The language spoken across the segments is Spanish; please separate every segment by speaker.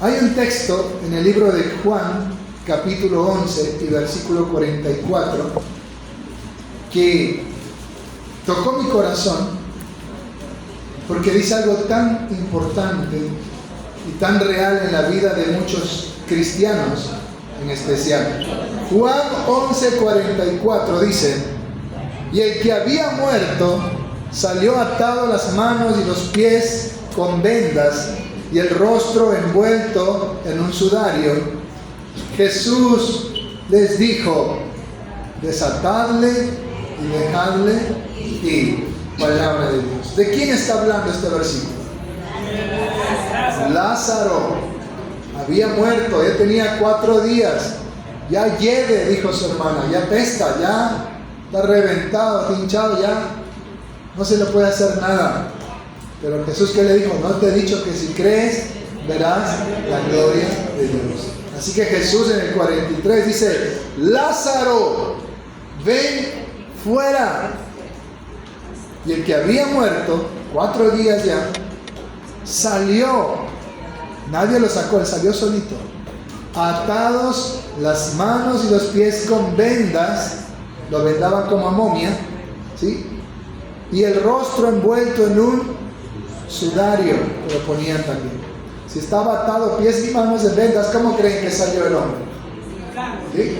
Speaker 1: Hay un texto en el libro de Juan, capítulo 11 y versículo 44, que tocó mi corazón porque dice algo tan importante y tan real en la vida de muchos cristianos en especial. Juan 11:44 dice: y el que había muerto salió atado las manos y los pies con vendas y el rostro envuelto en un sudario. Jesús les dijo: desatadle y dejadle ir. Palabra de Dios. ¿De quién está hablando este versículo? Lázaro había muerto, ya tenía 4 días. Ya hiede, dijo su hermana, ya pesta, ya está reventado, está hinchado, ya no se le puede hacer nada. Pero Jesús, ¿qué le dijo? No te he dicho que si crees verás la gloria de Dios. Así que Jesús en el 43 dice: Lázaro, ven fuera. Y el que había muerto 4 días ya salió. Nadie lo sacó, él salió solito, atados las manos y los pies con vendas. Lo vendaban como a momia, ¿sí? Y el rostro envuelto en un sudario, que lo ponían también. Si estaba atado pies y manos en vendas, ¿cómo creen que salió el hombre? ¿Sí?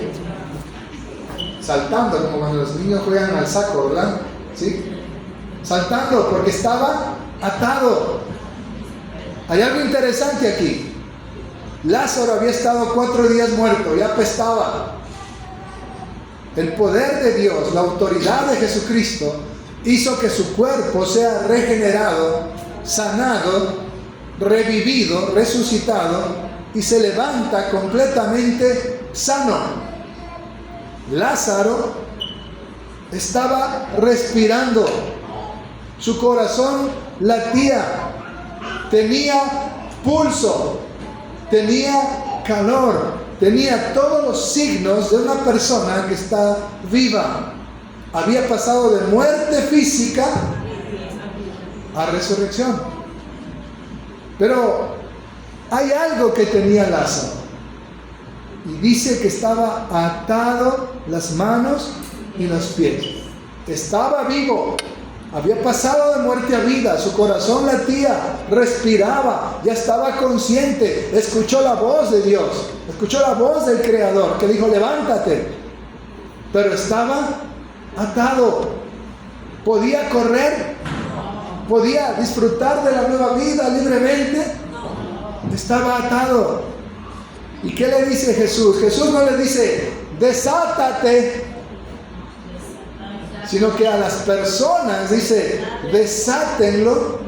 Speaker 1: Saltando, como cuando los niños juegan al saco, ¿verdad? ¿Sí? Saltando, porque estaba atado. Hay algo interesante aquí. Lázaro había estado 4 días muerto, ya apestaba. El poder de Dios, la autoridad de Jesucristo, hizo que su cuerpo sea regenerado, sanado, revivido, resucitado, y se levanta completamente sano. Lázaro estaba respirando, su corazón latía, tenía pulso, tenía calor, tenía todos los signos de una persona que está viva. Había pasado de muerte física a resurrección. Pero hay algo que tenía Lázaro. Y dice que estaba atado las manos y los pies. Estaba vivo. Había pasado de muerte a vida. Su corazón latía, respiraba, ya estaba consciente. Escuchó la voz de Dios. Escuchó la voz del Creador que dijo: levántate. Pero estaba atado. ¿Podía correr? ¿Podía disfrutar de la nueva vida libremente? Estaba atado. ¿Y qué le dice Jesús? Jesús no le dice: desátate, sino que a las personas dice: desátenlo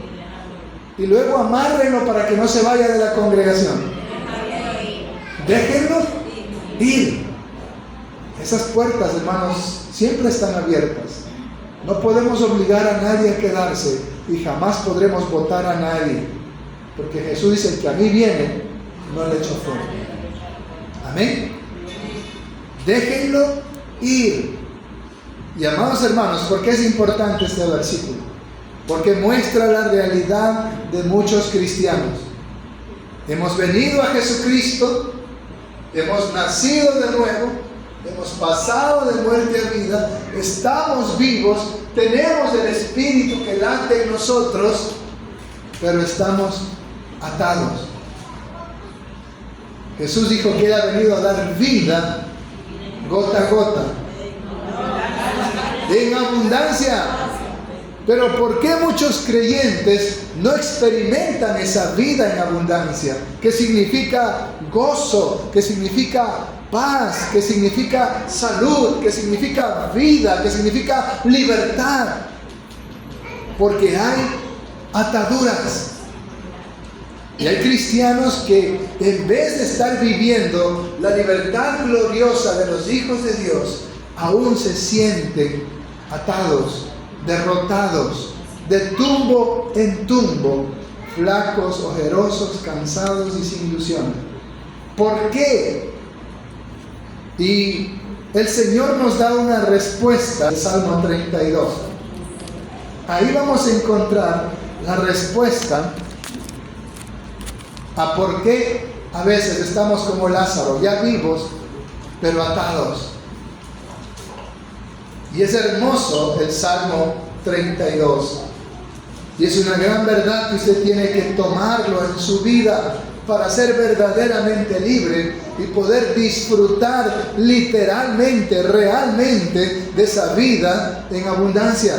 Speaker 1: y luego amárrenlo para que no se vaya de la congregación. Déjenlo ir. Esas puertas, hermanos, siempre están abiertas. No podemos obligar a nadie a quedarse y jamás podremos votar a nadie, porque Jesús dice: el que a mí viene, no le echo fuera. Amén. Déjenlo ir. Y amados hermanos, ¿por qué es importante este versículo? Porque muestra la realidad de muchos cristianos. Hemos venido a Jesucristo, hemos nacido de nuevo, hemos pasado de muerte a vida, estamos vivos, tenemos el Espíritu que late en nosotros, pero estamos atados. Jesús dijo que Él ha venido a dar vida gota a gota, en abundancia. Pero ¿por qué muchos creyentes no experimentan esa vida en abundancia? Que significa gozo, que significa paz, que significa salud, que significa vida, que significa libertad. Porque hay ataduras. Y hay cristianos que en vez de estar viviendo la libertad gloriosa de los hijos de Dios, aún se sienten atados, derrotados, de tumbo en tumbo, flacos, ojerosos, cansados y sin ilusión. ¿Por qué? Y el Señor nos da una respuesta en Salmo 32. Ahí vamos a encontrar la respuesta a por qué a veces estamos como Lázaro, ya vivos, pero atados. Y es hermoso el Salmo 32. Y es una gran verdad que usted tiene que tomarlo en su vida para ser verdaderamente libre y poder disfrutar literalmente, realmente de esa vida en abundancia.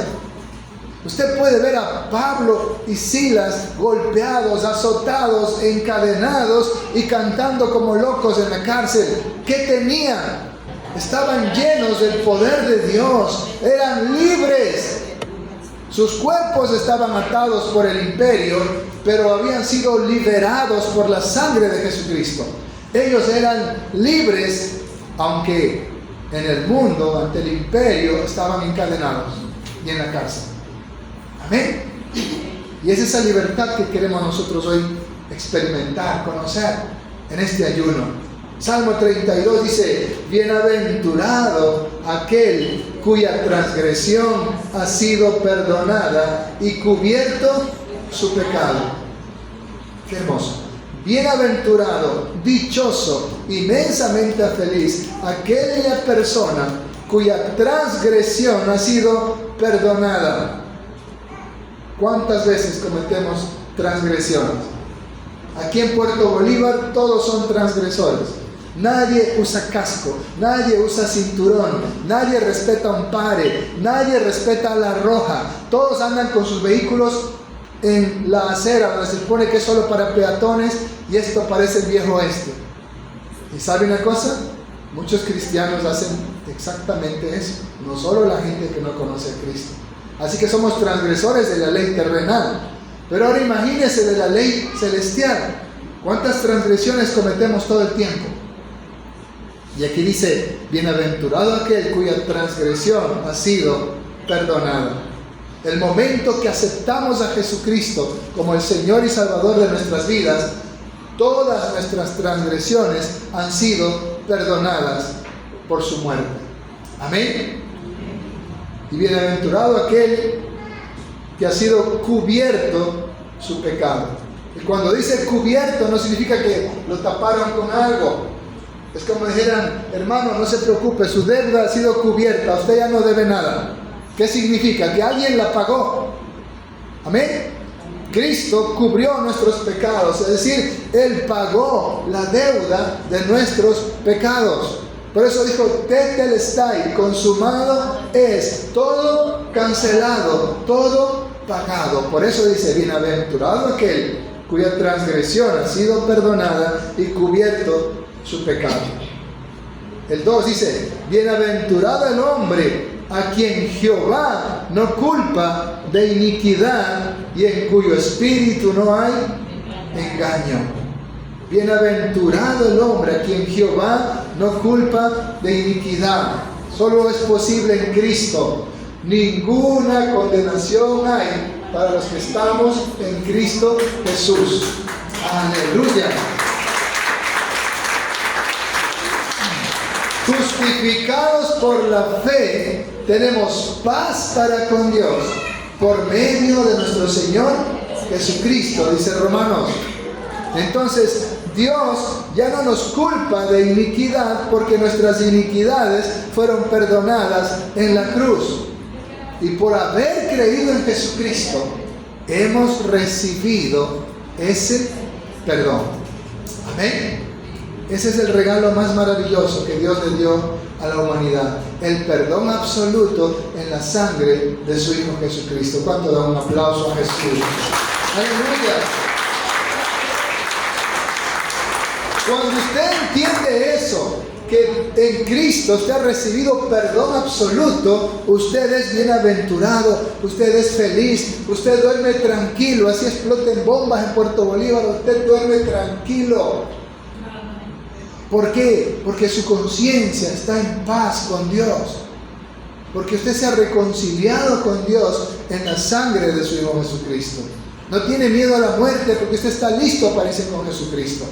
Speaker 1: Usted puede ver a Pablo y Silas golpeados, azotados, encadenados y cantando como locos en la cárcel. ¿Qué tenían? Estaban llenos del poder de Dios, eran libres. Sus cuerpos estaban atados por el imperio, pero habían sido liberados por la sangre de Jesucristo. Ellos eran libres, aunque en el mundo, ante el imperio, estaban encadenados y en la cárcel. Amén. Y es esa libertad que queremos nosotros hoy experimentar, conocer en este ayuno. Salmo 32 dice: bienaventurado aquel cuya transgresión ha sido perdonada y cubierto su pecado. Qué hermoso. Bienaventurado, dichoso, inmensamente feliz aquella persona cuya transgresión ha sido perdonada. ¿Cuántas veces cometemos transgresiones? Aquí en Puerto Bolívar todos son transgresores. Nadie usa casco, nadie usa cinturón, nadie respeta un pare, nadie respeta la roja. Todos andan con sus vehículos en la acera donde se supone que es solo para peatones, y esto parece el viejo oeste. ¿Y sabe una cosa? Muchos cristianos hacen exactamente eso, no solo la gente que no conoce a Cristo. Así que somos transgresores de la ley terrenal. Pero ahora imagínese de la ley celestial. ¿Cuántas transgresiones cometemos todo el tiempo? Y aquí dice: bienaventurado aquel cuya transgresión ha sido perdonada. El momento que aceptamos a Jesucristo como el Señor y Salvador de nuestras vidas, todas nuestras transgresiones han sido perdonadas por su muerte. Amén. Y bienaventurado aquel que ha sido cubierto su pecado. Y cuando dice cubierto, no significa que lo taparon con algo. Es como dijeran: hermano, no se preocupe, su deuda ha sido cubierta, usted ya no debe nada. ¿Qué significa? Que alguien la pagó. Amén. Cristo cubrió nuestros pecados, es decir, Él pagó la deuda de nuestros pecados. Por eso dijo: tetelestai, consumado es, todo cancelado, todo pagado. Por eso dice: bienaventurado aquel cuya transgresión ha sido perdonada y cubierto su pecado. El 2 dice: bienaventurado el hombre a quien Jehová no culpa de iniquidad y en cuyo espíritu no hay engaño. Bienaventurado el hombre a quien Jehová no culpa de iniquidad. Solo es posible en Cristo. Ninguna condenación hay para los que estamos en Cristo Jesús. Aleluya. Justificados por la fe, tenemos paz para con Dios por medio de nuestro Señor Jesucristo, dice Romanos. Entonces, Dios ya no nos culpa de iniquidad, porque nuestras iniquidades fueron perdonadas en la cruz. Y por haber creído en Jesucristo, hemos recibido ese perdón. Amén. Ese es el regalo más maravilloso que Dios le dio a la humanidad. El perdón absoluto en la sangre de su Hijo Jesucristo. ¿Cuánto da un aplauso a Jesús? ¡Aleluya! Cuando usted entiende eso, que en Cristo usted ha recibido perdón absoluto, usted es bienaventurado, usted es feliz, usted duerme tranquilo. Así exploten bombas en Puerto Bolívar, usted duerme tranquilo. ¿Por qué? Porque su conciencia está en paz con Dios. Porque usted se ha reconciliado con Dios en la sangre de su Hijo Jesucristo. No tiene miedo a la muerte porque usted está listo para irse con Jesucristo.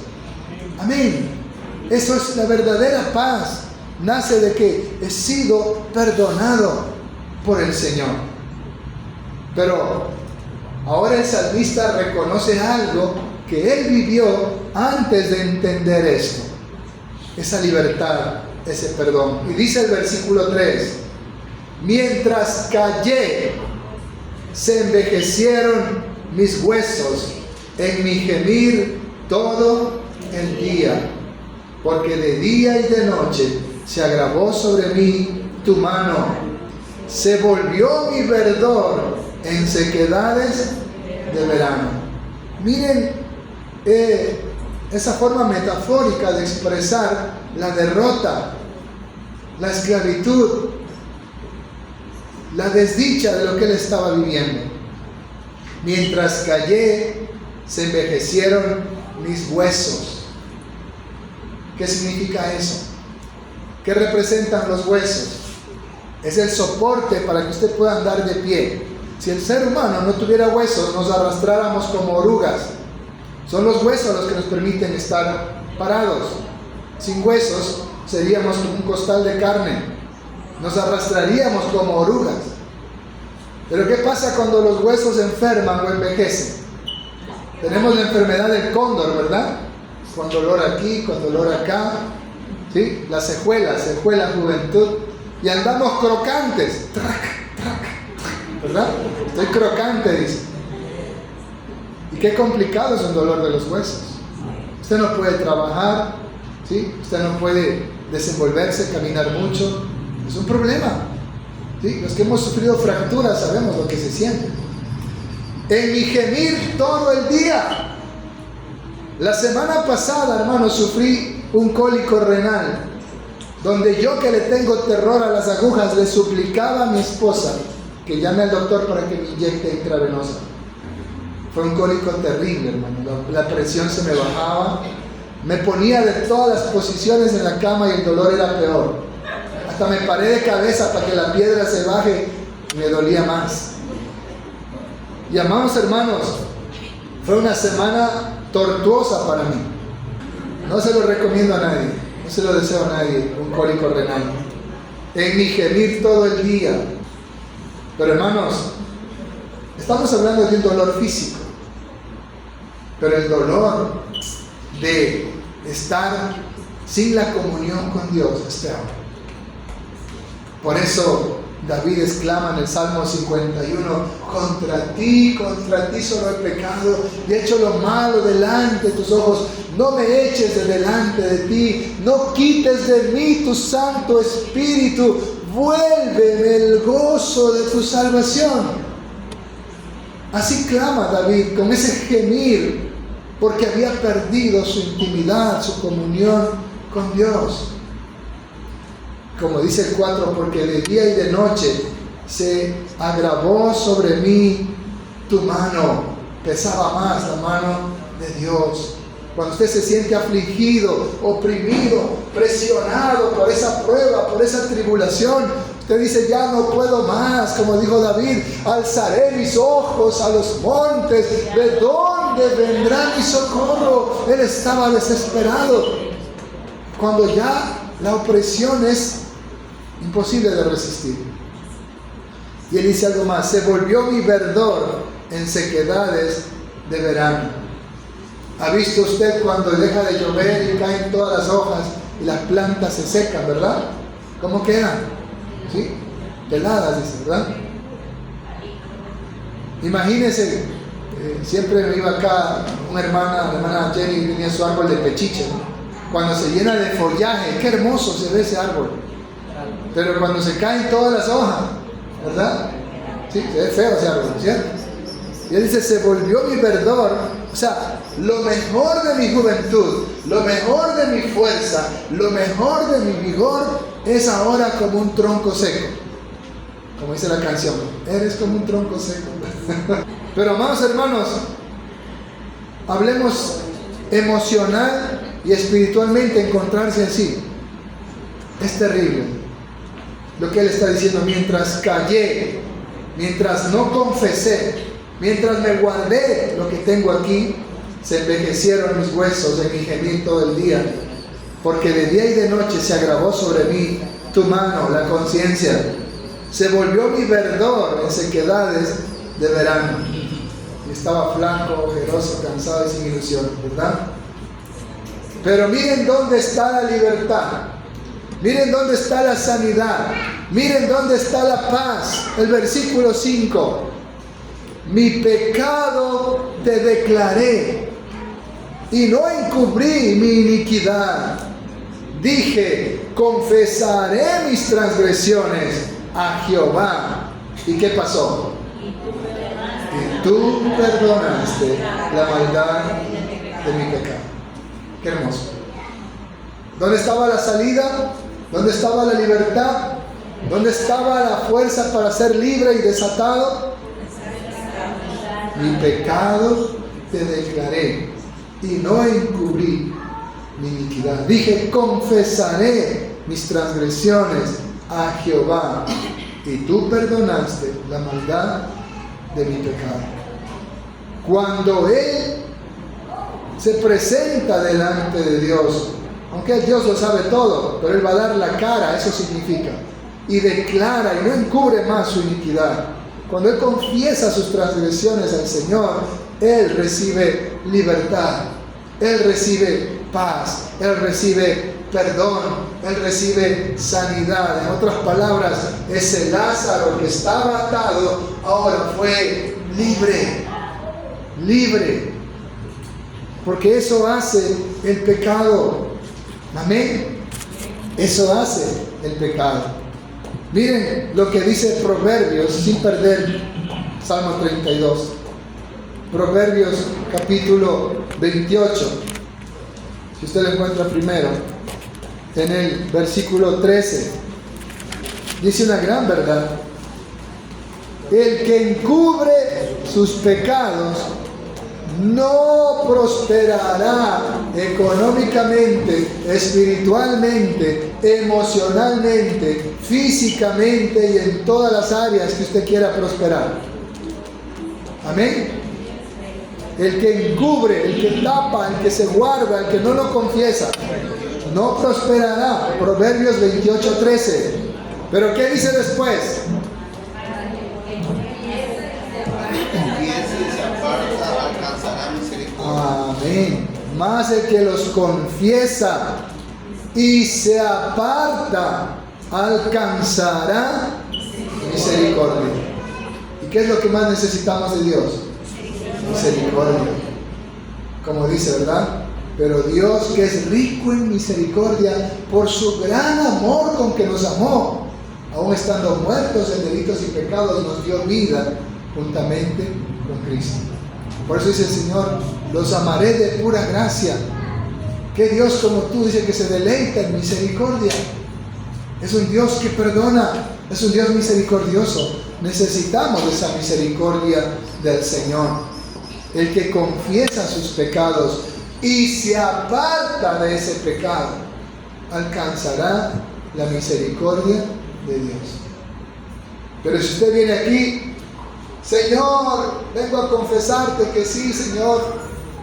Speaker 1: Amén. Eso es la verdadera paz. Nace de que he sido perdonado por el Señor. Pero ahora el salmista reconoce algo que él vivió antes de entender esto, esa libertad, ese perdón. Y dice el versículo 3, mientras callé, se envejecieron mis huesos en mi gemir todo el día, porque de día y de noche se agravó sobre mí tu mano, se volvió mi verdor en sequedades de verano. Miren esa forma metafórica de expresar la derrota, la esclavitud, la desdicha de lo que él estaba viviendo. Mientras callé, se envejecieron mis huesos. ¿Qué significa eso? ¿Qué representan los huesos? Es el soporte para que usted pueda andar de pie. Si el ser humano no tuviera huesos, nos arrastráramos como orugas. Son los huesos los que nos permiten estar parados. Sin huesos seríamos como un costal de carne. Nos arrastraríamos como orugas. Pero ¿qué pasa cuando los huesos se enferman o envejecen? Tenemos la enfermedad del cóndor, ¿verdad? Con dolor aquí, con dolor acá, ¿sí? La secuela juventud. Y andamos crocantes, ¿verdad? Estoy crocante, dice. Y qué complicado es un dolor de los huesos. Usted no puede trabajar, ¿sí? Usted no puede desenvolverse, caminar mucho. Es un problema, ¿sí? Los que hemos sufrido fracturas sabemos lo que se siente. En mi gemir todo el día. La semana pasada, hermanos, sufrí un cólico renal, donde yo, que le tengo terror a las agujas, le suplicaba a mi esposa que llame al doctor para que me inyecte intravenosa. Fue un cólico terrible, hermano. La presión se me bajaba, me ponía de todas las posiciones en la cama y el dolor era peor. Hasta me paré de cabeza para que la piedra se baje y me dolía más. Y amados hermanos, fue una semana tortuosa para mí. No se lo recomiendo a nadie, no se lo deseo a nadie, un cólico renal. En mi gemir todo el día. Pero hermanos, estamos hablando de un dolor físico, pero el dolor de estar sin la comunión con Dios es peor. Por eso David exclama en el Salmo 51, contra ti solo he pecado y he hecho lo malo delante de tus ojos. No me eches de delante de ti, no quites de mí tu Santo Espíritu, vuélveme el gozo de tu salvación. Así clama David, con ese gemir, porque había perdido su intimidad, su comunión con Dios. Como dice el 4, porque de día y de noche se agravó sobre mí tu mano. Pesaba más la mano de Dios. Cuando usted se siente afligido, oprimido, presionado por esa prueba, por esa tribulación, usted dice, ya no puedo más. Como dijo David, alzaré mis ojos a los montes. ¿De dónde vendrá mi socorro? Él estaba desesperado. Cuando ya la opresión es imposible de resistir. Y él dice algo más, se volvió mi verdor en sequedades de verano. ¿Ha visto usted cuando deja de llover y caen todas las hojas y las plantas se secan, verdad? ¿Cómo quedan? ¿Sí? Peladas, dice, ¿verdad? Imagínense, siempre me iba acá una hermana, la hermana Jenny, tenía su árbol de pechiche, ¿no? Cuando se llena de follaje, qué hermoso se ve ese árbol. Pero cuando se caen todas las hojas, ¿verdad? Sí, se ve feo ese árbol, ¿cierto? Y él dice, se volvió mi verdor, o sea, lo mejor de mi juventud, lo mejor de mi fuerza, lo mejor de mi vigor, es ahora como un tronco seco. Como dice la canción, eres como un tronco seco. Pero amados hermanos, hablemos emocional y espiritualmente, encontrarse así. Es terrible. Lo que él está diciendo, mientras callé, mientras no confesé, mientras me guardé lo que tengo aquí, se envejecieron mis huesos en mi gemir todo el día, porque de día y de noche se agravó sobre mí tu mano, la conciencia, se volvió mi verdor en sequedades de verano. estaba flaco, ojeroso, cansado y sin ilusión, ¿verdad? Pero miren dónde está la libertad. Miren dónde está la sanidad. Miren dónde está la paz. El versículo 5. Mi pecado te declaré y no encubrí mi iniquidad. Dije, confesaré mis transgresiones a Jehová. ¿Y qué pasó? Y tú perdonaste la maldad de mi pecado. Qué hermoso. ¿Dónde estaba la salida? ¿Dónde estaba la libertad? ¿Dónde estaba la fuerza para ser libre y desatado? Mi pecado te declaré y no encubrí mi iniquidad. Dije, confesaré mis transgresiones a Jehová y tú perdonaste la maldad de mi pecado. Cuando Él se presenta delante de Dios, aunque Dios lo sabe todo, pero Él va a dar la cara, eso significa, y declara y no encubre más su iniquidad. Cuando Él confiesa sus transgresiones al Señor, Él recibe libertad, Él recibe paz, Él recibe perdón, Él recibe sanidad. En otras palabras, ese Lázaro que estaba atado ahora fue libre, libre, porque eso hace el pecado. Amén. Eso hace el pecado. Miren lo que dice Proverbios, sin perder Salmo 32. Proverbios capítulo 28. Si usted lo encuentra primero, en el versículo 13, dice una gran verdad. El que encubre sus pecados no prosperará económicamente, espiritualmente, emocionalmente, físicamente y en todas las áreas que usted quiera prosperar. Amén. El que encubre, el que tapa, el que se guarda, el que no lo confiesa, no prosperará. Proverbios 28:13. Pero ¿qué dice después? Amén. Más el que los confiesa y se aparta alcanzará misericordia. ¿Y qué es lo que más necesitamos de Dios? Misericordia. Como dice, ¿verdad? Pero Dios, que es rico en misericordia, por su gran amor con que nos amó, aun estando muertos en delitos y pecados, nos dio vida juntamente con Cristo. Por eso dice el Señor, los amaré de pura gracia. Que Dios como tú, dice que se deleita en misericordia. Es un Dios que perdona, es un Dios misericordioso. Necesitamos esa misericordia del Señor. El que confiesa sus pecados y se aparta de ese pecado, alcanzará la misericordia de Dios. Pero si usted viene aquí, Señor, vengo a confesarte que sí, Señor,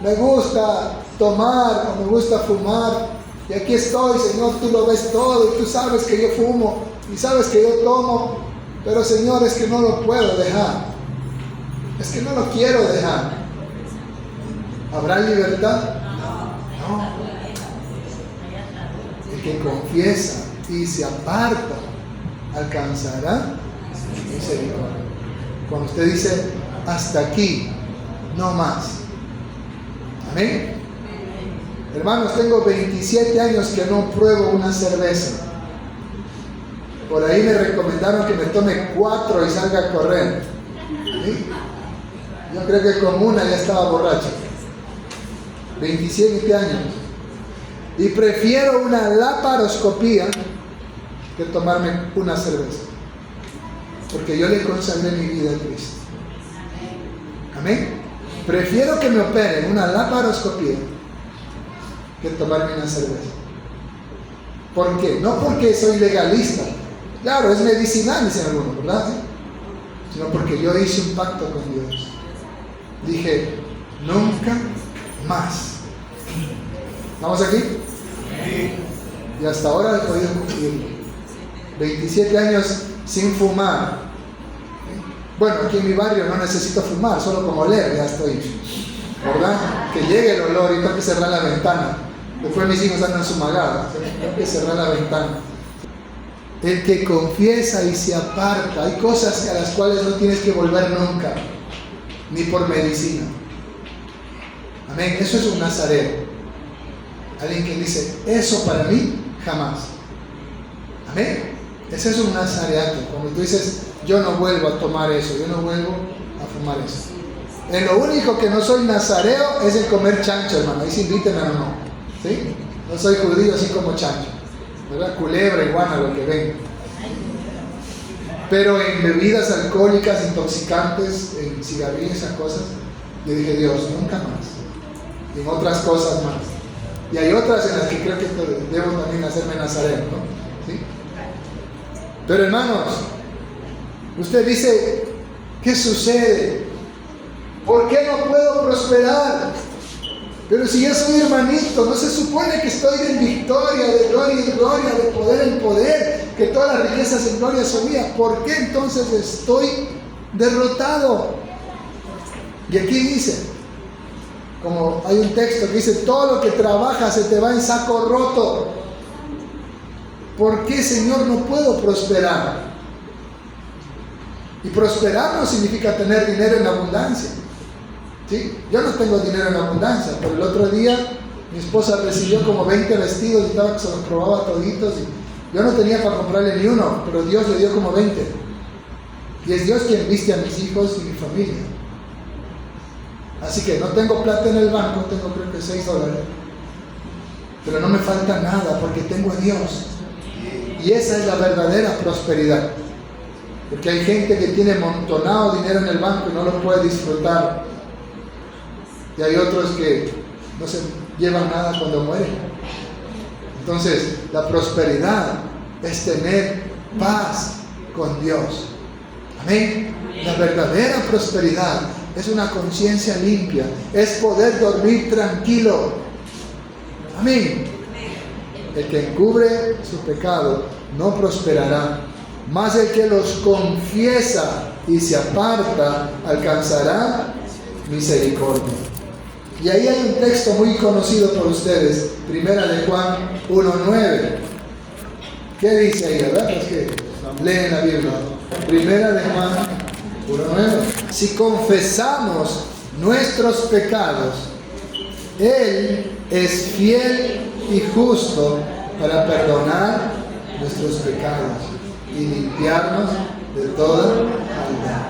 Speaker 1: me gusta tomar o me gusta fumar, y aquí estoy, Señor, tú lo ves todo y tú sabes que yo fumo y sabes que yo tomo, pero Señor, es que no lo puedo dejar, es que no lo quiero dejar. ¿Habrá libertad? No. El que confiesa y se aparta alcanzará misericordia. Cuando usted dice, hasta aquí, no más. Amén. Hermanos, tengo 27 años que no pruebo una cerveza. Por ahí me recomendaron que me tome 4 y salga a correr. ¿Sí? Yo creo que con una ya estaba borracho. 27 años. Y prefiero una laparoscopía que tomarme una cerveza. Porque yo le consagré mi vida a Cristo. Amén. Prefiero que me operen una laparoscopía que tomarme una cerveza. ¿Por qué? No porque soy legalista. Claro, es medicinal, dicen algunos, ¿verdad? ¿Sí? Sino porque yo hice un pacto con Dios. Dije, nunca más. ¿Estamos aquí? Y hasta ahora he podido cumplir 27 años sin fumar. Bueno, aquí en mi barrio no necesito fumar, solo con oler ya estoy, ¿verdad? Que llegue el olor y tengo que cerrar la ventana. Después mis hijos andan sumagados, tengo que cerrar la ventana. El que confiesa y se aparta, hay cosas a las cuales no tienes que volver nunca, ni por medicina. Amén, eso es un nazareo. Alguien que dice, eso para mí, jamás. Amén, ese es un nazareato. Cuando tú dices, yo no vuelvo a tomar eso, yo no vuelvo a fumar eso. En lo único que no soy nazareo es en comer chancho, hermano. Ahí sí invítenme o no. ¿Sí? No soy judío así como chancho, ¿verdad? Culebra, iguana, lo que venga. Pero en bebidas alcohólicas, intoxicantes, en cigarrillos, esas cosas, yo dije, Dios, nunca más. Y en otras cosas más. Y hay otras en las que creo que debo también hacerme nazareo, ¿no? ¿Sí? Pero hermanos, usted dice, ¿qué sucede? ¿Por qué no puedo prosperar? Pero si ya soy hermanito, ¿no se supone que estoy en victoria, de gloria en gloria, de poder en poder, que todas las riquezas en gloria son mías? ¿Por qué entonces estoy derrotado? Y aquí dice, como hay un texto que dice, todo lo que trabajas se te va en saco roto. ¿Por qué, Señor, no puedo prosperar? Y prosperar no significa tener dinero en abundancia. ¿Sí? Yo no tengo dinero en abundancia, pero el otro día mi esposa recibió como 20 vestidos y estaba que se los probaba toditos. Y yo no tenía para comprarle ni uno, pero Dios le dio como 20. Y es Dios quien viste a mis hijos y mi familia. Así que no tengo plata en el banco, tengo creo que $6. Pero no me falta nada porque tengo a Dios. Y esa es la verdadera prosperidad. Porque hay gente que tiene montonado dinero en el banco y no lo puede disfrutar. Y hay otros que no se llevan nada cuando mueren. Entonces, la prosperidad es tener paz con Dios. Amén. La verdadera prosperidad es una conciencia limpia, es poder dormir tranquilo. Amén. El que encubre su pecado no prosperará, mas el que los confiesa y se aparta alcanzará misericordia. Y ahí hay un texto muy conocido por ustedes, Primera de Juan 1:9. ¿Qué dice ahí, verdad? Es que leen la Biblia. Primera de Juan 1:9. Si confesamos nuestros pecados, Él es fiel y justo para perdonar nuestros pecados y limpiarnos de toda maldad.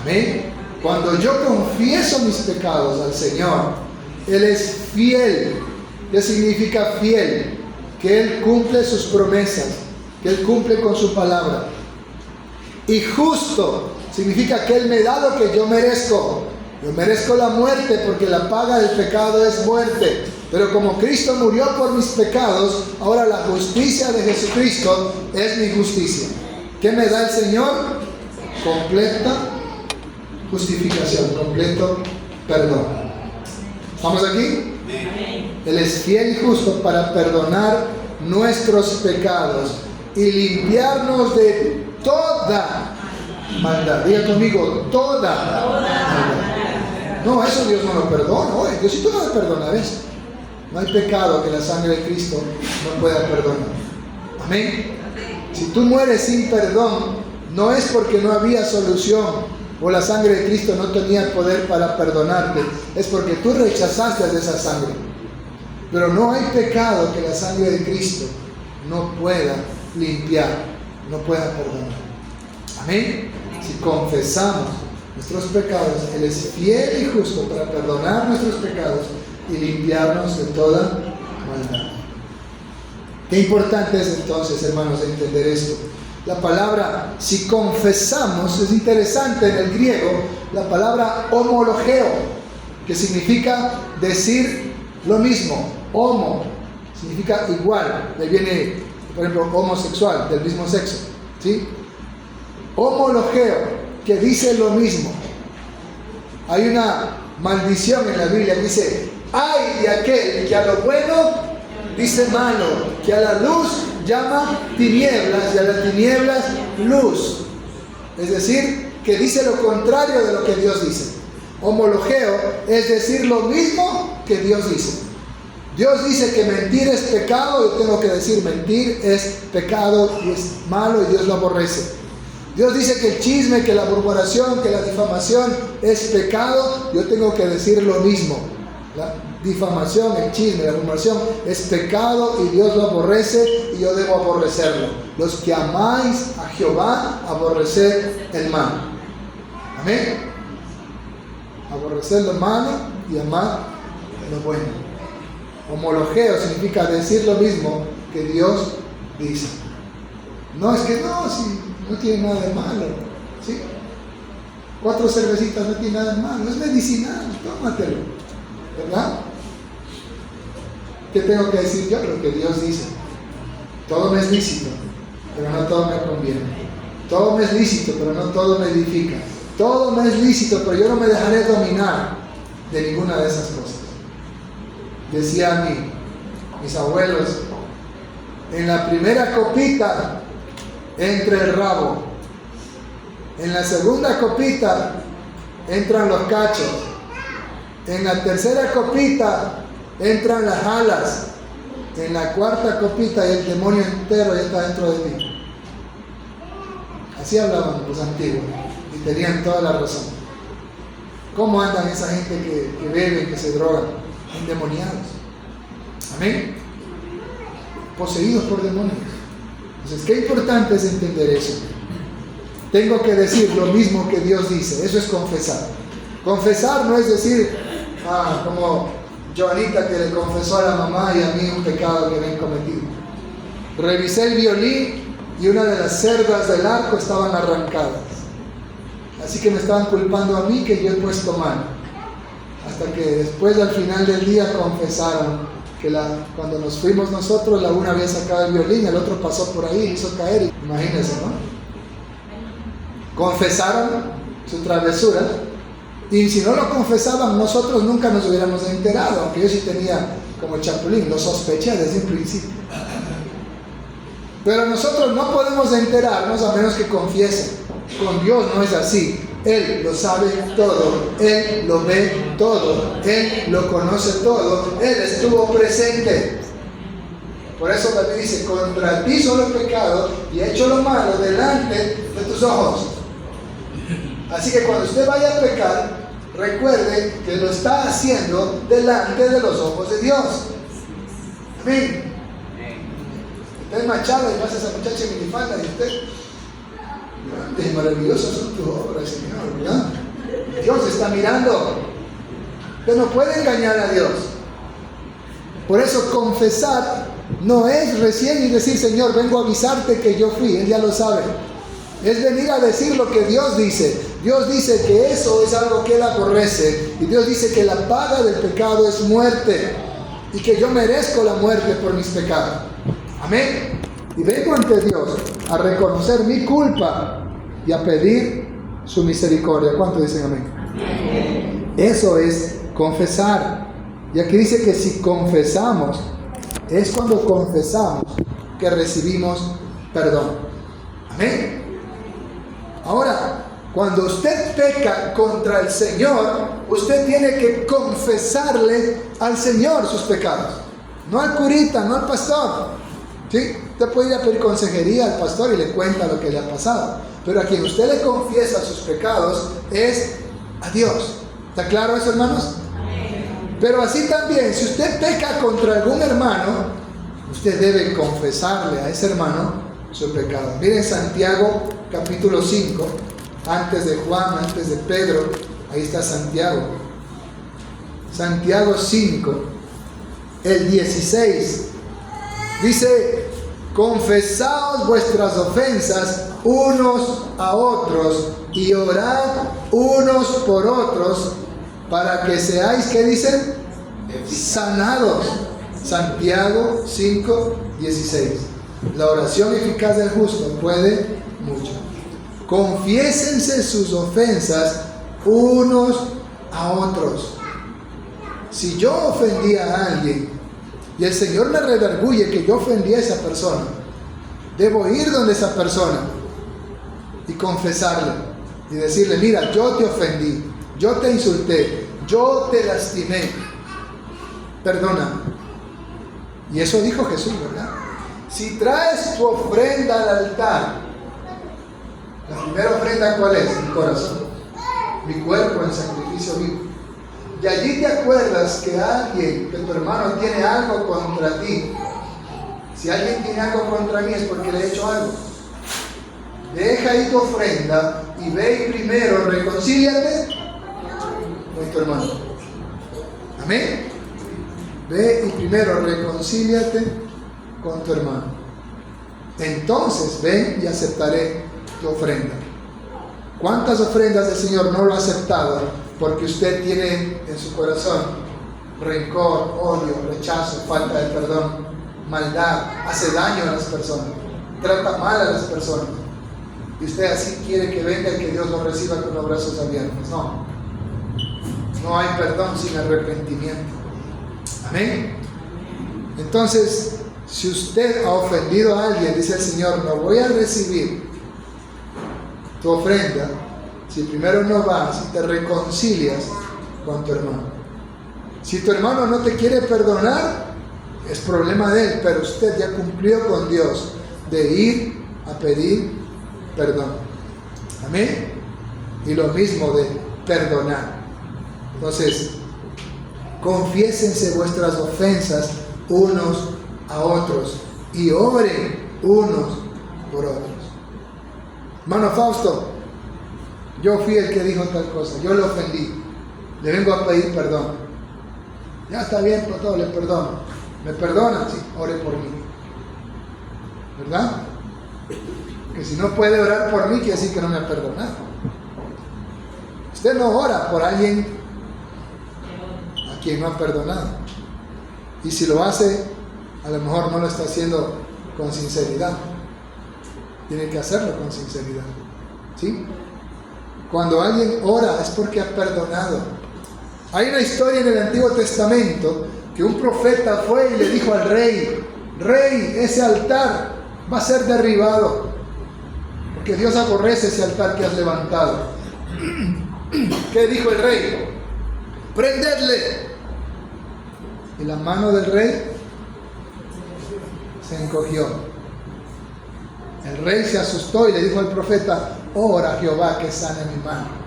Speaker 1: Amén. Cuando yo confieso mis pecados al Señor, Él es fiel. ¿Qué significa fiel? Que Él cumple sus promesas, que Él cumple con su palabra. Y justo significa que Él me da lo que yo merezco. Yo merezco la muerte porque la paga del pecado es muerte. Pero como Cristo murió por mis pecados, ahora la justicia de Jesucristo es mi justicia. ¿Qué me da el Señor? Completa justificación, completo perdón. ¿Estamos aquí? Él es fiel y justo para perdonar nuestros pecados y limpiarnos de toda maldad. Diga conmigo, toda maldad. No, eso Dios no lo perdona. Oye, Diosito no va a perdonar eso. No hay pecado que la sangre de Cristo no pueda perdonar. Amén. Si tú mueres sin perdón, no es porque no había solución o la sangre de Cristo no tenía el poder para perdonarte, es porque tú rechazaste de esa sangre. Pero no hay pecado que la sangre de Cristo no pueda limpiar, no pueda perdonar. Amén. Si confesamos nuestros pecados, Él es fiel y justo para perdonar nuestros pecados y limpiarnos de toda maldad. Qué importante es entonces, hermanos, entender esto. La palabra, si confesamos, es interesante en el griego, la palabra homologeo, que significa decir lo mismo. Homo significa igual, de ahí viene, por ejemplo, homosexual, del mismo sexo, ¿sí? Homologeo, que dice lo mismo. Hay una maldición en la Biblia que dice, ay de aquel que a lo bueno dice malo, que a la luz llama tinieblas y a las tinieblas luz. Es decir, que dice lo contrario de lo que Dios dice. Homologeo es decir lo mismo que Dios dice. Dios dice que mentir es pecado, yo tengo que decir mentir es pecado y es malo y Dios lo aborrece. Dios dice que el chisme, que la murmuración, que la difamación es pecado, yo tengo que decir lo mismo. La difamación, el chisme, la murmuración es pecado y Dios lo aborrece y yo debo aborrecerlo. Los que amáis a Jehová, aborreced el mal. Amén. Aborrecer lo malo y amar lo bueno. Homologeo significa decir lo mismo que Dios dice. No es que no, si no tiene nada de malo, ¿sí? 4 cervecitas no tiene nada de malo, es medicinal, tómatelo, ¿verdad? ¿Qué tengo que decir yo? Lo que Dios dice. Todo me es lícito, pero no todo me conviene. Todo me es lícito, pero no todo me edifica. Todo me es lícito, pero yo no me dejaré dominar de ninguna de esas cosas. Decían mis abuelos, en la primera copita entra el rabo, en la segunda copita entran los cachos, en la tercera copita entran las alas, en la cuarta copita y el demonio entero ya está dentro de ti. Así hablaban los antiguos y tenían toda la razón. ¿Cómo andan esa gente que beben, que se drogan? Endemoniados. Amén. Poseídos por demonios. Entonces, qué importante es entender eso. Tengo que decir lo mismo que Dios dice. Eso es confesar. Confesar no es decir, como Joanita que le confesó a la mamá y a mí un pecado que habían cometido. Revisé el violín y una de las cerdas del arco estaban arrancadas. Así que me estaban culpando a mí que yo he puesto mano. Hasta que después, al final del día, confesaron que cuando nos fuimos nosotros, la una había sacado el violín, el otro pasó por ahí y hizo caer. Imagínense, ¿no? Confesaron su travesura. Y si no lo confesaban, nosotros nunca nos hubiéramos enterado, aunque yo sí tenía como chapulín, lo sospeché desde un principio. Pero nosotros no podemos enterarnos a menos que confiesen. Con Dios no es así. Él lo sabe todo, Él lo ve todo, Él lo conoce todo, Él estuvo presente. Por eso David dice, contra ti solo he pecado y he hecho lo malo delante de tus ojos. Así que cuando usted vaya a pecar, recuerde que lo está haciendo delante de los ojos de Dios. Amén. Usted es machado y pasa a esa muchacha en minifalda y usted... Grandes y maravillosas son tus obras, Señor, ¿verdad? Dios está mirando. Usted no puede engañar a Dios. Por eso confesar no es recién y decir, Señor, vengo a avisarte que yo fui. Él ya lo sabe. Es venir a decir lo que Dios dice. Dios dice que eso es algo que Él aborrece. Y Dios dice que la paga del pecado es muerte. Y que yo merezco la muerte por mis pecados. Amén. Y vengo ante Dios a reconocer mi culpa y a pedir su misericordia. ¿Cuántos dicen amén? Amén. Eso es confesar. Y aquí dice que si confesamos, es cuando confesamos que recibimos perdón. Amén. Ahora, cuando usted peca contra el Señor, usted tiene que confesarle al Señor sus pecados. No al curita, no al pastor. ¿Sí? Usted puede ir a pedir consejería al pastor y le cuenta lo que le ha pasado. Pero a quien usted le confiesa sus pecados es a Dios. ¿Está claro eso, hermanos? Amén. Pero así también, si usted peca contra algún hermano, usted debe confesarle a ese hermano su pecado. Miren Santiago capítulo 5, antes de Juan, antes de Pedro, ahí está Santiago. Santiago 5, el 16. Dice, confesaos vuestras ofensas unos a otros y orad unos por otros para que seáis, ¿qué dicen? Sanados. Santiago 5, 16. La oración eficaz del justo puede mucho. Confiésense sus ofensas unos a otros. Si yo ofendí a alguien y el Señor me redarguye que yo ofendí a esa persona, debo ir donde esa persona y confesarle. y decirle, mira, yo te ofendí, yo te insulté, yo te lastimé, perdona. Y eso dijo Jesús, ¿verdad? Si traes tu ofrenda al altar, la primera ofrenda, ¿cuál es? Mi corazón, mi cuerpo en sacrificio vivo. Y allí te acuerdas que alguien, que tu hermano tiene algo contra ti. Si alguien tiene algo contra mí es porque le he hecho algo. Deja ahí tu ofrenda y ve y primero reconcíliate con tu hermano. Amén. Ve y primero reconcíliate con tu hermano. Entonces ven y aceptaré tu ofrenda. ¿Cuántas ofrendas del Señor no lo ha aceptado? Porque usted tiene en su corazón rencor, odio, rechazo, falta de perdón, maldad, hace daño a las personas, trata mal a las personas. Y usted así quiere que venga y que Dios lo reciba con los brazos abiertos. No. No hay perdón sin arrepentimiento. Amén. Entonces, si usted ha ofendido a alguien, dice el Señor, no voy a recibir tu ofrenda si primero no vas y te reconcilias con tu hermano. Si tu hermano no te quiere perdonar, es problema de él, pero usted ya cumplió con Dios de ir a pedir perdón. Amén. Y lo mismo de perdonar. Entonces, confiésense vuestras ofensas unos a otros y oren unos por otros. Hermano Fausto, yo fui el que dijo tal cosa, yo le ofendí, le vengo a pedir perdón. Ya está bien, pastor, le perdono. ¿Me perdona? Sí, ore por mí. ¿Verdad? Que si no puede orar por mí, quiere decir que no me ha perdonado. Usted no ora por alguien a quien no ha perdonado. Y si lo hace, a lo mejor no lo está haciendo con sinceridad. Tiene que hacerlo con sinceridad. ¿Sí? Cuando alguien ora es porque ha perdonado. Hay una historia en el Antiguo Testamento que un profeta fue y le dijo al rey: rey, ese altar va a ser derribado, porque Dios aborrece ese altar que has levantado. ¿Qué dijo el rey? ¡Prendedle! Y la mano del rey se encogió. El rey se asustó y le dijo al profeta: ora Jehová que sane mi mano.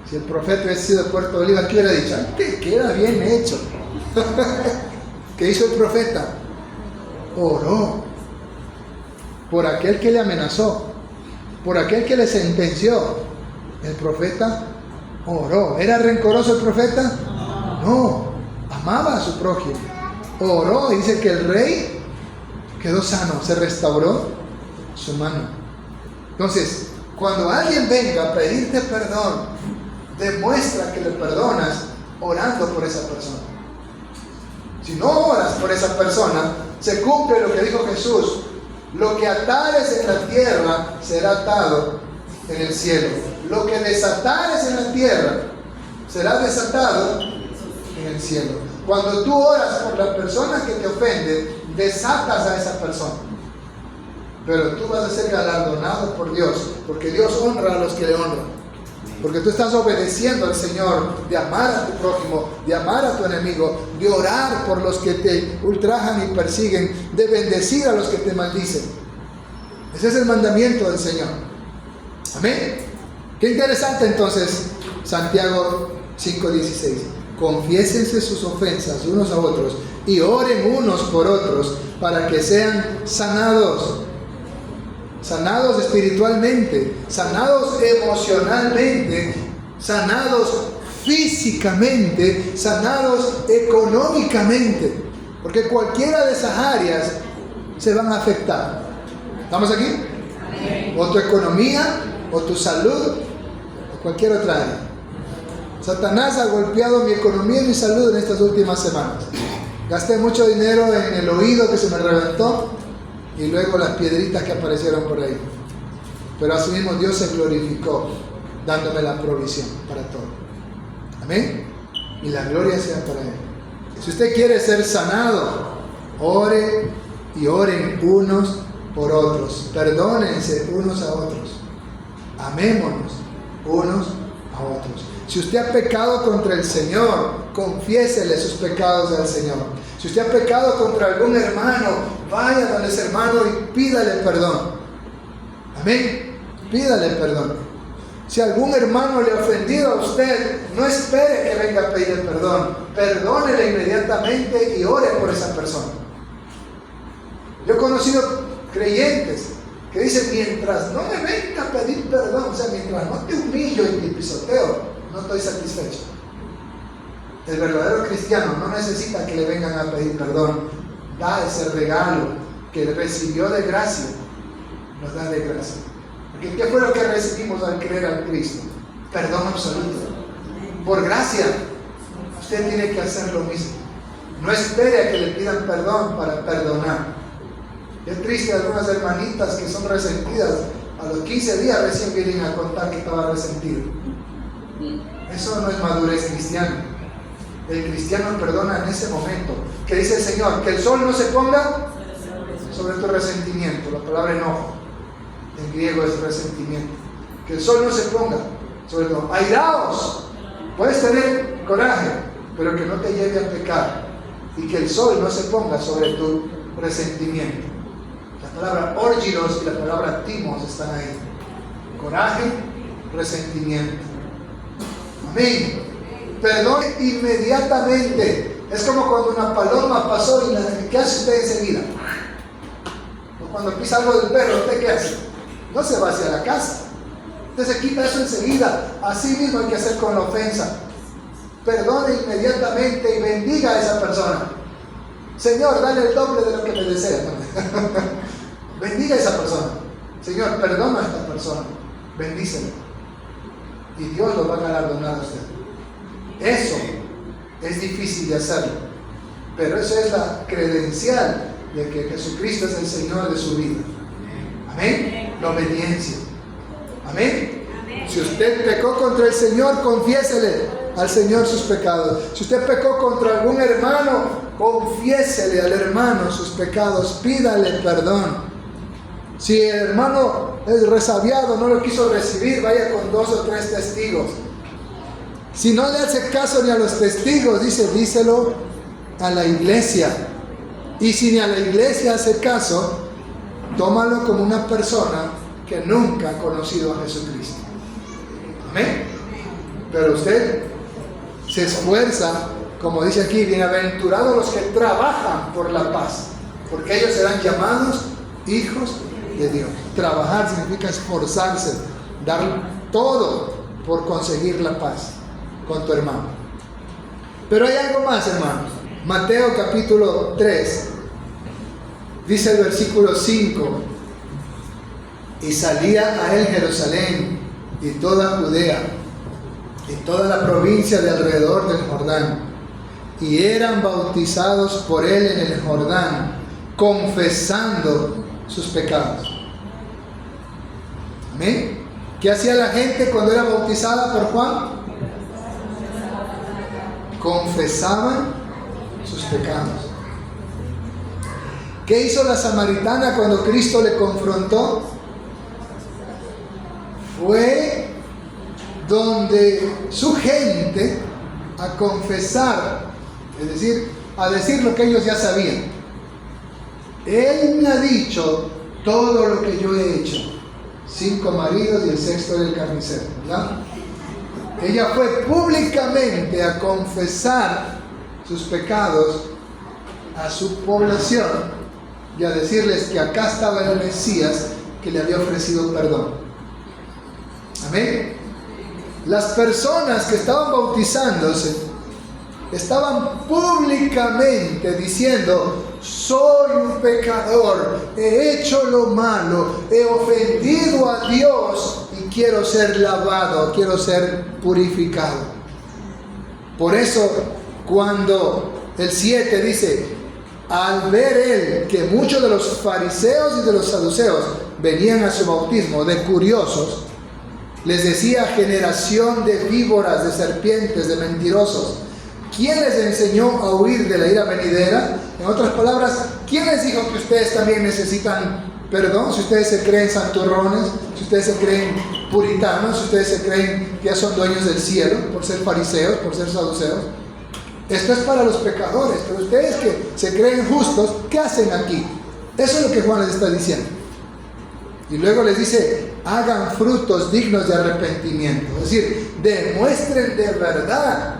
Speaker 1: Si el profeta hubiera sido de Puerto Bolívar, ¿qué hubiera dicho? Te queda bien hecho. ¿Qué hizo el profeta? Oró por aquel que le amenazó, por aquel que le sentenció. El profeta oró. ¿Era rencoroso el profeta? No, amaba a su prójimo. Oró y dice que el rey quedó sano, se restauró su mano. Entonces, cuando alguien venga a pedirte perdón, demuestra que le perdonas orando por esa persona. Si no oras por esa persona, se cumple lo que dijo Jesús: lo que atares en la tierra será atado en el cielo, lo que desatares en la tierra será desatado en el cielo. Cuando tú oras por la persona que te ofende, desatas a esa persona, pero tú vas a ser galardonado por Dios, porque Dios honra a los que le honran. Porque tú estás obedeciendo al Señor de amar a tu prójimo, de amar a tu enemigo, de orar por los que te ultrajan y persiguen, de bendecir a los que te maldicen. Ese es el mandamiento del Señor. Amén. Qué interesante entonces Santiago 5:16. Confiésense sus ofensas unos a otros y oren unos por otros para que sean sanados. Sanados espiritualmente, sanados emocionalmente, sanados físicamente, sanados económicamente, porque cualquiera de esas áreas se van a afectar. ¿Estamos aquí? O tu economía, o tu salud, o cualquier otra área. Satanás ha golpeado mi economía y mi salud en estas últimas semanas. Gasté mucho dinero en el oído que se me reventó, y luego las piedritas que aparecieron por ahí. Pero así mismo Dios se glorificó dándome la provisión para todo. Amén. Y la gloria sea para Él. Si usted quiere ser sanado, ore y oren unos por otros. Perdónense unos a otros. Amémonos unos a otros. Si usted ha pecado contra el Señor, confiésele sus pecados al Señor. Si usted ha pecado contra algún hermano, vaya donde ese hermano y pídale perdón. Amén. Pídale perdón. Si algún hermano le ha ofendido a usted, no espere que venga a pedir perdón. Perdónele inmediatamente y ore por esa persona. Yo he conocido creyentes que dicen, mientras no me venga a pedir perdón, o sea, mientras no te humillo y te pisoteo, no estoy satisfecho. El verdadero cristiano no necesita que le vengan a pedir perdón. Da ese regalo que recibió de gracia. Nos da de gracia. Porque ¿qué fue lo que recibimos al creer al Cristo? Perdón absoluto. Por gracia, usted tiene que hacer lo mismo. No espere a que le pidan perdón para perdonar. Es triste algunas hermanitas que son resentidas. A los 15 días recién vienen a contar que estaba resentido. Eso no es madurez cristiana. El cristiano perdona en ese momento. ¿Qué dice el Señor? Que el sol no se ponga sobre tu resentimiento. La palabra enojo en griego es resentimiento. Que el sol no se ponga sobre tu... Airaos. Puedes tener coraje, pero que no te lleve a pecar. Y que el sol no se ponga sobre tu resentimiento. La palabra orgiros y la palabra timos están ahí. Coraje, resentimiento. Amén. Perdón inmediatamente. Es como cuando una paloma pasó y ¿qué hace usted enseguida? O cuando pisa algo del perro, ¿usted qué hace? No se va hacia la casa. Usted se quita eso enseguida. Así mismo hay que hacer con la ofensa. Perdone inmediatamente y bendiga a esa persona. Señor, dale el doble de lo que me desea. Bendiga a esa persona. Señor, perdona a esta persona. Bendícelo. Y Dios lo va a galardonar a usted. Eso es difícil de hacerlo, pero eso es la credencial de que Jesucristo es el Señor de su vida. Amén. La obediencia. Amén. Si usted pecó contra el Señor, confiésele al Señor sus pecados. Si usted pecó contra algún hermano, confiésele al hermano sus pecados. Pídale perdón. Si el hermano es resabiado, no lo quiso recibir, vaya con 2 o 3 testigos. Si no le hace caso ni a los testigos, díselo a la iglesia. Y si ni a la iglesia hace caso, tómalo como una persona que nunca ha conocido a Jesucristo. Amén. Pero usted se esfuerza, como dice aquí, bienaventurados los que trabajan por la paz, porque ellos serán llamados hijos de Dios. Trabajar significa esforzarse, dar todo por conseguir la paz con tu hermano. Pero hay algo más, hermanos. Mateo capítulo 3 dice el versículo 5: y salía a él Jerusalén y toda Judea y toda la provincia de alrededor del Jordán, y eran bautizados por él en el Jordán, confesando sus pecados. Amén. ¿Qué hacía la gente cuando era bautizada por Juan? Confesaban sus pecados. ¿Qué hizo la samaritana cuando Cristo le confrontó? Fue donde su gente a confesar, es decir, a decir lo que ellos ya sabían. Él me ha dicho todo lo que yo he hecho. 5 maridos y el 6º era el carnicero, ¿verdad? Ella fue públicamente a confesar sus pecados a su población y a decirles que acá estaba el Mesías que le había ofrecido perdón. Amén. Las personas que estaban bautizándose estaban públicamente diciendo: soy un pecador, he hecho lo malo, he ofendido a Dios y quiero ser lavado, quiero ser purificado. Por eso cuando el 7 dice: al ver él que muchos de los fariseos y de los saduceos venían a su bautismo de curiosos, les decía: generación de víboras, de serpientes, de mentirosos, ¿quién les enseñó a huir de la ira venidera? En otras palabras, ¿quién les dijo que ustedes también necesitan perdón, si ustedes se creen santurrones, si ustedes se creen puritanos, si ustedes se creen que ya son dueños del cielo por ser fariseos, por ser saduceos. Esto es para los pecadores, pero ustedes que se creen justos, ¿qué hacen aquí? Eso es lo que Juan les está diciendo. Y luego les dice, hagan frutos dignos de arrepentimiento. Es decir, demuestren de verdad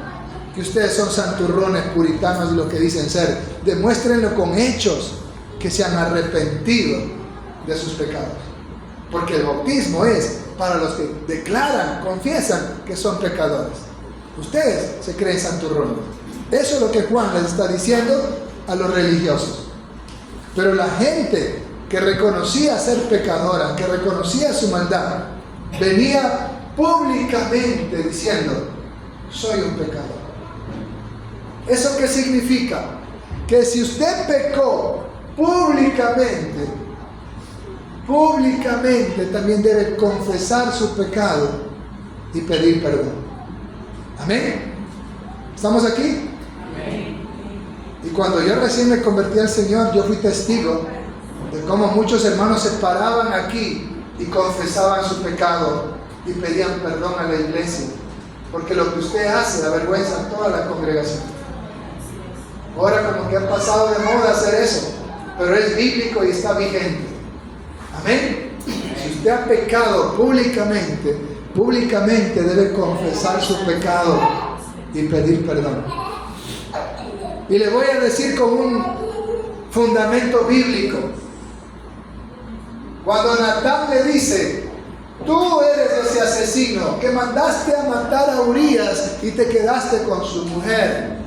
Speaker 1: que ustedes son santurrones, puritanos y lo que dicen ser. Demuéstrenlo con hechos, que se han arrepentido de sus pecados. Porque el bautismo es para los que declaran, confiesan que son pecadores. Ustedes se creen santurrones. Eso es lo que Juan les está diciendo a los religiosos. Pero la gente que reconocía ser pecadora, que reconocía su maldad, venía públicamente diciendo, soy un pecador. ¿Eso qué significa? Que si usted pecó públicamente también debe confesar su pecado y pedir perdón. ¿Amén? ¿Estamos aquí? Amén. Y cuando yo recién me convertí al Señor, yo fui testigo de cómo muchos hermanos se paraban aquí y confesaban su pecado y pedían perdón a la iglesia, porque lo que usted hace avergüenza a toda la congregación. Ahora como que ha pasado de moda hacer eso, pero es bíblico y está vigente. Amén. Si usted ha pecado públicamente debe confesar su pecado y pedir perdón. Y le voy a decir con un fundamento bíblico. Cuando Natán le dice, tú eres ese asesino que mandaste a matar a Urías y te quedaste con su mujer,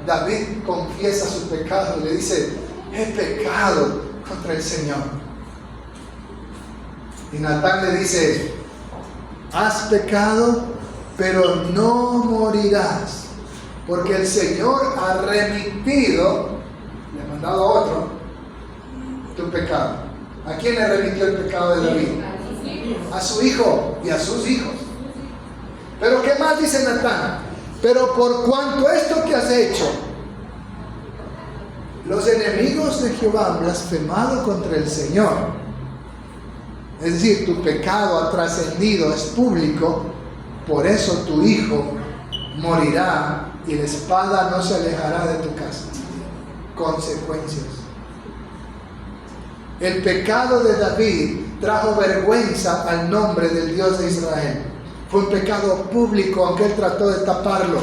Speaker 1: David confiesa su pecado y le dice, he pecado contra el Señor. Y Natán le dice, has pecado, pero no morirás, porque el Señor ha remitido, le ha mandado a otro, tu pecado. ¿A quién le remitió el pecado de David? A su hijo y a sus hijos. Pero ¿qué más dice Natán? Pero por cuanto esto que has hecho, los enemigos de Jehová han blasfemado contra el Señor. Es decir, tu pecado ha trascendido, es público, por eso tu hijo morirá y la espada no se alejará de tu casa. Consecuencias. El pecado de David trajo vergüenza al nombre del Dios de Israel. Fue un pecado público, aunque él trató de taparlo,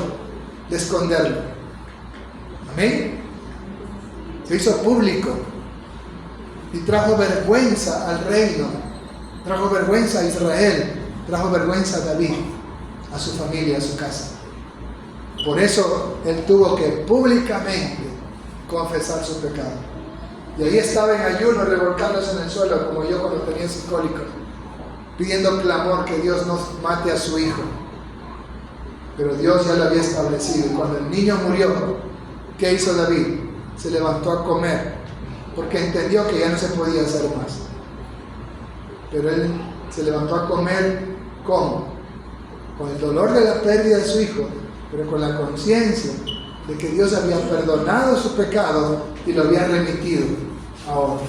Speaker 1: de esconderlo. Amén. Se hizo público y trajo vergüenza al reino, trajo vergüenza a Israel, trajo vergüenza a David, a su familia, a su casa. Por eso él tuvo que públicamente confesar su pecado. Y ahí estaba en ayuno, revolcándose en el suelo, como yo cuando tenía sus cólicos, pidiendo clamor que Dios no mate a su hijo. Pero Dios ya lo había establecido. Y cuando el niño murió, ¿qué hizo David? Se levantó a comer, porque entendió que ya no se podía hacer más. Pero él se levantó a comer, ¿cómo? Con el dolor de la pérdida de su hijo, pero con la conciencia de que Dios había perdonado su pecado y lo había remitido a otro.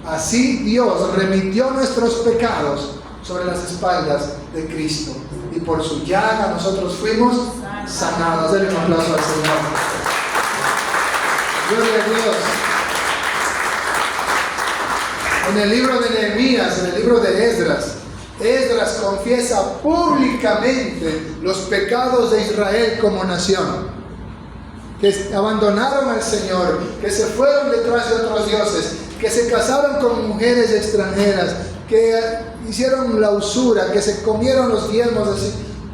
Speaker 1: Así Dios remitió nuestros pecados sobre las espaldas de Cristo, y por su llaga nosotros fuimos sanados. Denle un aplauso al Señor. Gloria a Dios. En el libro de Nehemías, en el libro de Esdras confiesa públicamente los pecados de Israel como nación, que abandonaron al Señor, que se fueron detrás de otros dioses, que se casaron con mujeres extranjeras, que hicieron la usura, que se comieron los diezmos.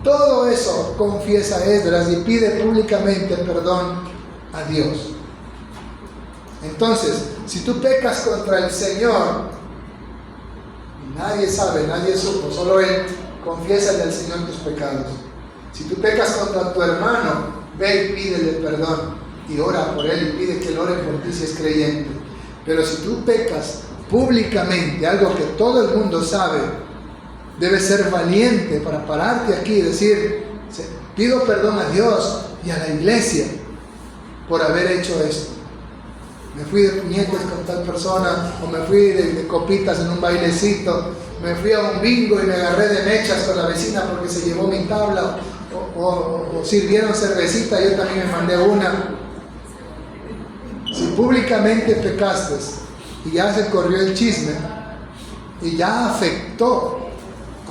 Speaker 1: Todo eso confiesa Esdras y pide públicamente perdón a Dios. Entonces, si tú pecas contra el Señor, nadie sabe, nadie supo, solo Él, confiésale al Señor tus pecados. Si tú pecas contra tu hermano, ve y pídele perdón y ora por él y pide que él ore por ti si es creyente. Pero si tú pecas públicamente, algo que todo el mundo sabe, debes ser valiente para pararte aquí y decir, pido perdón a Dios y a la iglesia por haber hecho esto. me fui de puñetes con tal persona, o me fui de copitas en un bailecito, me fui a un bingo y me agarré de mechas con la vecina porque se llevó mi tabla, o sirvieron cervecita y yo también me mandé una. Si públicamente pecaste y ya se corrió el chisme y ya afectó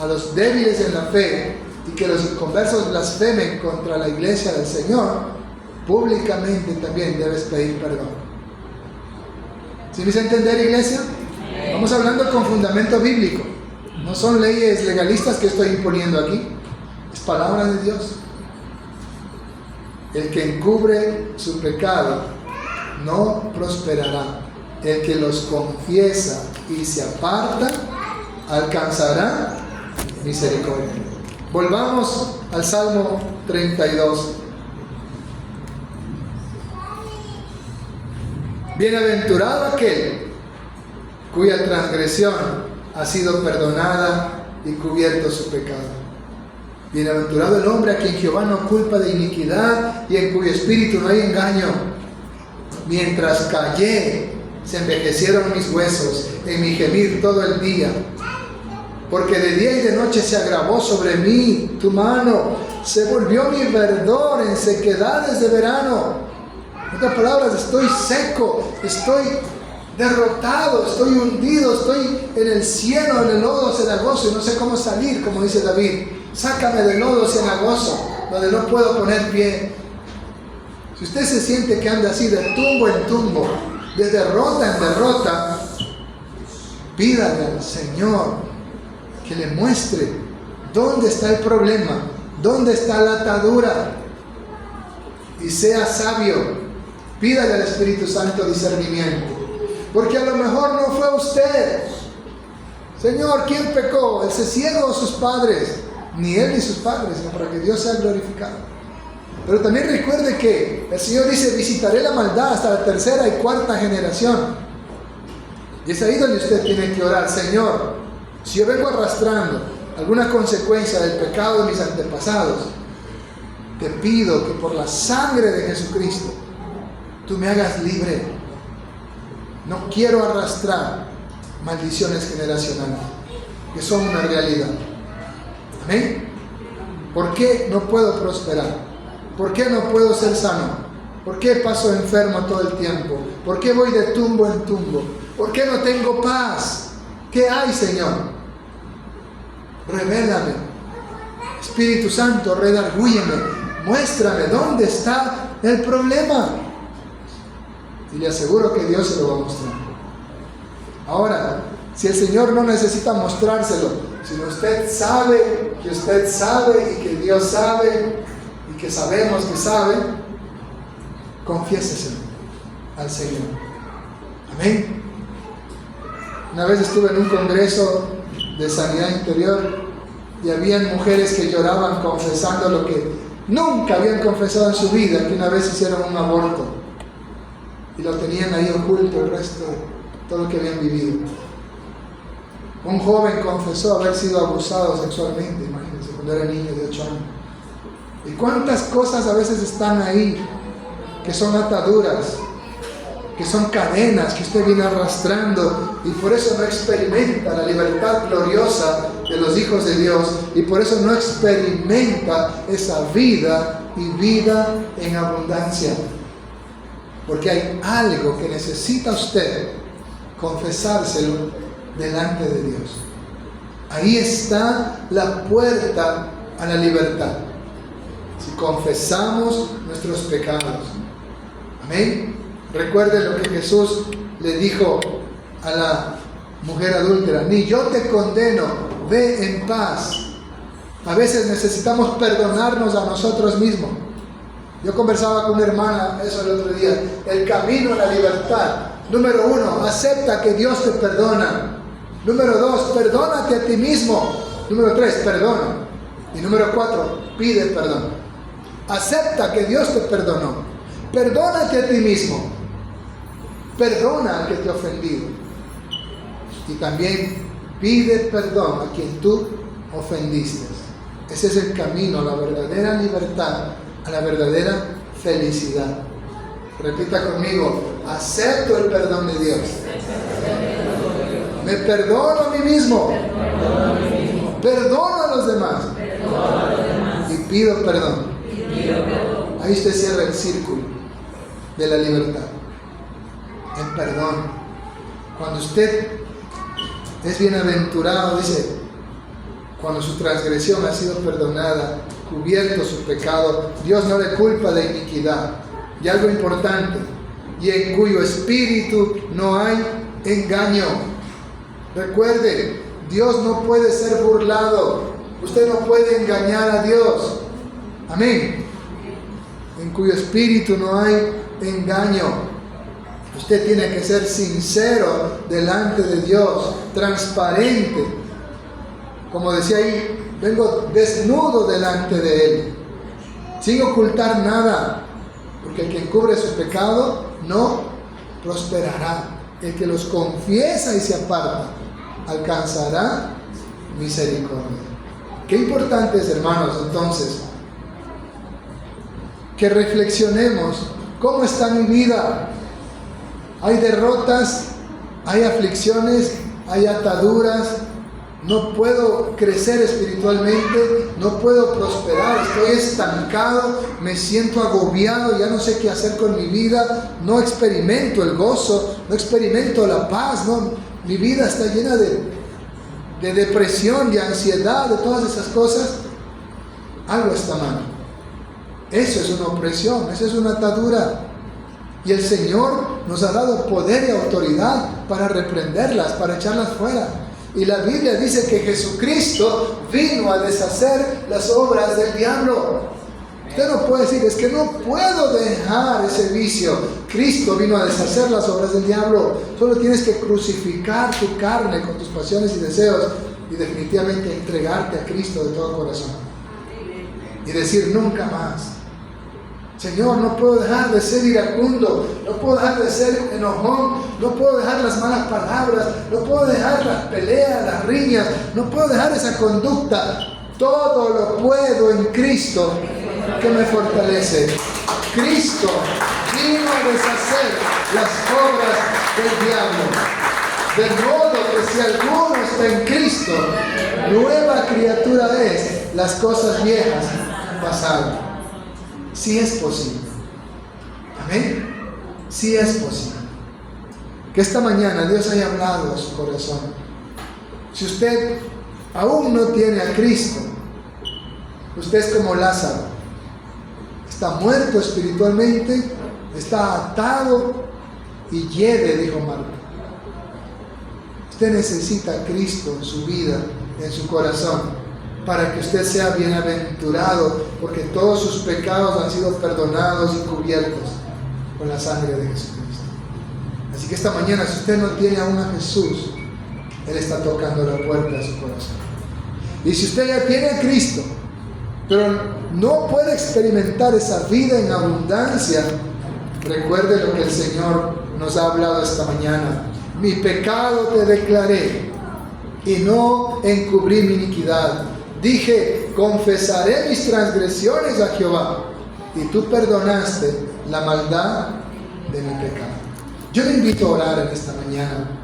Speaker 1: a los débiles en la fe y que los inconversos blasfemen contra la iglesia del Señor, públicamente también debes pedir perdón. ¿Sí me hice entender, iglesia? Vamos hablando con fundamento bíblico. No son leyes legalistas que estoy imponiendo aquí. Es palabra de Dios. El que encubre su pecado no prosperará. El que los confiesa y se aparta alcanzará misericordia. Volvamos al Salmo 32. Bienaventurado aquel cuya transgresión ha sido perdonada y cubierto su pecado. Bienaventurado el hombre a quien Jehová no culpa de iniquidad y en cuyo espíritu no hay engaño. Mientras callé, se envejecieron mis huesos en mi gemir todo el día. Porque de día y de noche se agravó sobre mí tu mano, se volvió mi verdor en sequedades de verano. En otras palabras, estoy seco, estoy derrotado, estoy hundido, estoy en el cieno, en el lodo cenagoso y no sé cómo salir, como dice David. Sácame del lodo cenagoso, donde no puedo poner pie. Si usted se siente que anda así de tumbo en tumbo, de derrota en derrota, pídale al Señor que le muestre dónde está el problema, dónde está la atadura, y sea sabio. Pídale al Espíritu Santo discernimiento, porque a lo mejor no fue usted. Señor, ¿quién pecó? ¿El ciego o sus padres? Ni él ni sus padres, sino para que Dios sea glorificado. Pero también recuerde que el Señor dice: visitaré la maldad hasta la tercera y cuarta generación. Y es ahí donde usted tiene que orar: Señor, si yo vengo arrastrando alguna consecuencia del pecado de mis antepasados, te pido que por la sangre de Jesucristo tú me hagas libre. No quiero arrastrar maldiciones generacionales que son una realidad. Amén. ¿Por qué no puedo prosperar? ¿Por qué no puedo ser sano? ¿Por qué paso enfermo todo el tiempo? ¿Por qué voy de tumbo en tumbo? ¿Por qué no tengo paz? ¿Qué hay, Señor? Revélame. Espíritu Santo, redargúyeme. Muéstrame dónde está el problema. Y le aseguro que Dios se lo va a mostrar. Ahora, si el Señor no necesita mostrárselo, sino usted sabe que usted sabe y que Dios sabe y que sabemos que sabe, confiéseselo al Señor. Amén. Una vez estuve en un congreso de sanidad interior y habían mujeres que lloraban confesando lo que nunca habían confesado en su vida, que una vez hicieron un aborto y lo tenían ahí oculto el resto de todo lo que habían vivido. Un joven confesó haber sido abusado sexualmente, imagínense, cuando era niño de 8 años. ¿Y cuántas cosas a veces están ahí que son ataduras, que son cadenas que usted viene arrastrando y por eso no experimenta la libertad gloriosa de los hijos de Dios y por eso no experimenta esa vida y vida en abundancia? Porque hay algo que necesita usted confesárselo delante de Dios. Ahí está la puerta a la libertad. Si confesamos nuestros pecados. Amén. Recuerde lo que Jesús le dijo a la mujer adúltera: ni yo te condeno, ve en paz. A veces necesitamos perdonarnos a nosotros mismos. Yo conversaba con una hermana eso el otro día. El camino a la libertad: número 1, acepta que Dios te perdona. Número 2, perdónate a ti mismo. Número 3, perdona. Y número 4, pide perdón. Acepta que Dios te perdonó. Perdónate a ti mismo. Perdona al que te ha ofendido. Y también pide perdón a quien tú ofendiste. Ese es el camino a la verdadera libertad, a la verdadera felicidad. Repita conmigo: acepto el perdón de Dios. Me perdono a mí mismo. Perdono a los demás. Y pido perdón. Ahí usted cierra el círculo de la libertad. El perdón. Cuando usted es bienaventurado, dice, cuando su transgresión ha sido perdonada, cubierto su pecado, Dios no le culpa de iniquidad. Y algo importante, y en cuyo espíritu no hay engaño. Recuerde, Dios no puede ser burlado. Usted no puede engañar a Dios. Amén. En cuyo espíritu no hay engaño. Usted tiene que ser sincero delante de Dios, transparente. Como decía ahí, vengo desnudo delante de Él, sin ocultar nada, porque el que encubre su pecado no prosperará. El que los confiesa y se aparta, alcanzará misericordia. Qué importante es, hermanos, entonces, que reflexionemos cómo está mi vida. Hay derrotas, hay aflicciones, hay ataduras. No puedo crecer espiritualmente, no puedo prosperar, estoy estancado, me siento agobiado, ya no sé qué hacer con mi vida, no experimento el gozo, no experimento la paz, no, mi vida está llena de depresión, de ansiedad, de todas esas cosas. Algo está mal. Eso es una opresión, eso es una atadura. Y el Señor nos ha dado poder y autoridad para reprenderlas, para echarlas fuera. Y la Biblia dice que Jesucristo vino a deshacer las obras del diablo. Usted no puede decir, es que no puedo dejar ese vicio. Cristo vino a deshacer las obras del diablo. Solo tienes que crucificar tu carne con tus pasiones y deseos y definitivamente entregarte a Cristo de todo corazón. Y decir, nunca más. Señor, no puedo dejar de ser iracundo, no puedo dejar de ser enojón, no puedo dejar las malas palabras, no puedo dejar las peleas, las riñas, no puedo dejar esa conducta. Todo lo puedo en Cristo que me fortalece. Cristo vino a deshacer las obras del diablo. De modo que si alguno está en Cristo, nueva criatura es, las cosas viejas pasaron. Sí es posible. Amén. Sí es posible. Que esta mañana Dios haya hablado a su corazón. Si usted aún no tiene a Cristo, usted es como Lázaro. Está muerto espiritualmente, está atado y hiede, dijo Marco. Usted necesita a Cristo en su vida, en su corazón, para que usted sea bienaventurado, porque todos sus pecados han sido perdonados y cubiertos con la sangre de Jesucristo. Así que esta mañana, si usted no tiene aún a Jesús, Él está tocando la puerta de su corazón. Y si usted ya tiene a Cristo, pero no puede experimentar esa vida en abundancia, recuerde lo que el Señor nos ha hablado esta mañana. Mi pecado te declaré y no encubrí mi iniquidad. Dije, confesaré mis transgresiones a Jehová, y tú perdonaste la maldad de mi pecado. Yo le invito a orar en esta mañana.